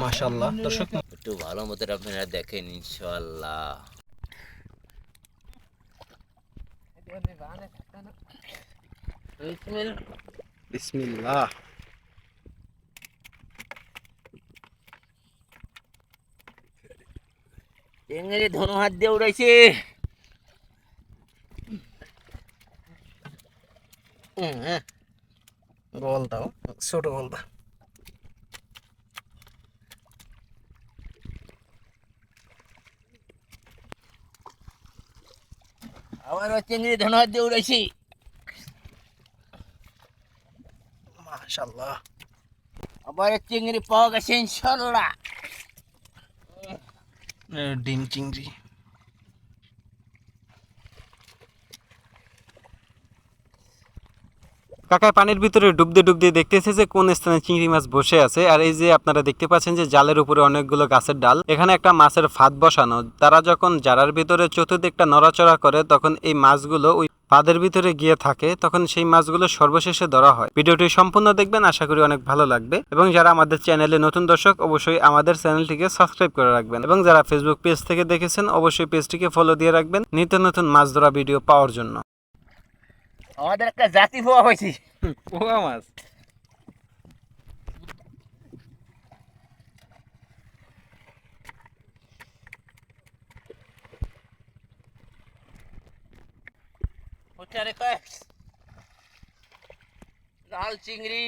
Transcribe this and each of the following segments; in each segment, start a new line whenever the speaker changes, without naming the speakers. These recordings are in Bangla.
মাশাআল্লাহ দর্শক
একটু ভালো মতো আপনারা দেখেন ইনশাআল্লাহ।
বিসমিল্লাহ।
টেঙ্গেরে ধনু হাত দিয়ে উড়াইছে।
গোল দাও, ছোট গোল দাও।
আবার টেঙ্গেরে ধনু হাত দিয়ে উড়াইছি।
মাশাআল্লাহ।
আবার চিংড়ি পাওয়া গেছে ইনশাআল্লাহ।
ডিম চিংড়ি। কাকা পানির ভিতরে ডুবতে ডুবতে দেখতেছে যে কোন স্থানে চিংড়ি মাছ বসে আছে। আর এই যে আপনারা দেখতে পাচ্ছেন যে জালের উপরে অনেকগুলো গাছের ডাল, এখানে একটা মাছের ফাঁদ বসানো। তারা যখন জারার ভিতরে চতুর্দিকটা নড়াচড়া করে তখন এই মাছগুলো ওই ফাঁদের ভিতরে গিয়ে থাকে, তখন সেই মাছগুলো সর্বশেষে ধরা হয়। ভিডিওটি সম্পূর্ণ দেখবেন, আশা করি অনেক ভালো লাগবে। এবং যারা আমাদের চ্যানেলে নতুন দর্শক অবশ্যই আমাদের চ্যানেলটিকে সাবস্ক্রাইব করে রাখবেন, এবং যারা ফেসবুক পেজ থেকে দেখেছেন অবশ্যই পেজটিকে ফলো দিয়ে রাখবেন নিত্য নতুন মাছ ধরা ভিডিও পাওয়ার জন্য।
আমাদের একটা জাতি পোয়া হয়েছে।
পোয়া মাছ।
লাল চিংড়ি।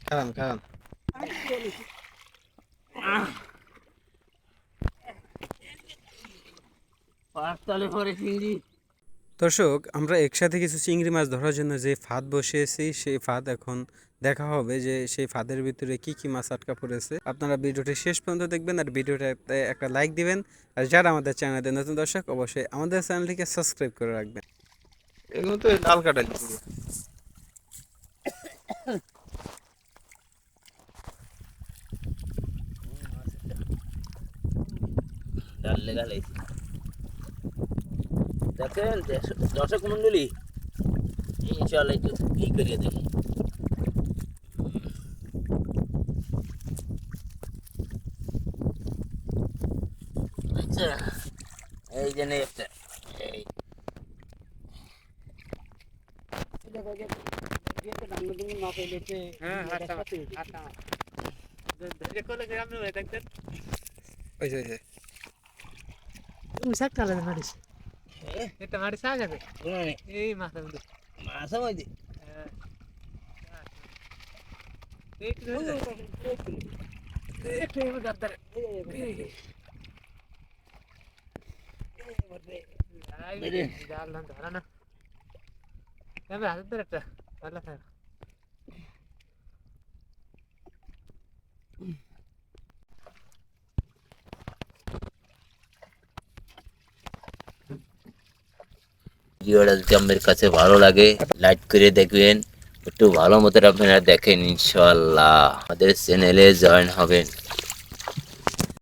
খান খান।
পাঁচতলে পরে চিংড়ি।
দর্শক, আমরা একসাথে কিছু চিংড়ি মাছ ধরার জন্য যে ফাঁদ বসিয়েছি সেই ফাঁদ এখন দেখা হবে যে সেই ফাঁদের ভিতরে কি কি মাছ আটকা পড়েছে। আপনারা ভিডিওটি শেষ পর্যন্ত দেখবেন আর ভিডিওটাতে একটা লাইক দিবেন। আর যারা আমাদের চ্যানেলে নতুন দর্শক অবশ্যই আমাদের চ্যানেলটিকে সাবস্ক্রাইব করে রাখবেন। এগুলো তো ডাল কাটাই
ডাল লেগা লাইছি। দেখেন দর্শক মন্ডলী, ইনশাআল্লাহ একটু কি করিয়ে দেখি। আচ্ছা, এই যে নেই একটা। এই
ওই যে ওই যে
মাছ মধ্যে ভিডিওটা যদি আপনাদের কাছে ভালো লাগে লাইক করে দেখবেন, একটু ভালো মতো আপনারা দেখেন ইনশাআল্লাহ। আমাদের চ্যানেলে জয়েন হবেন।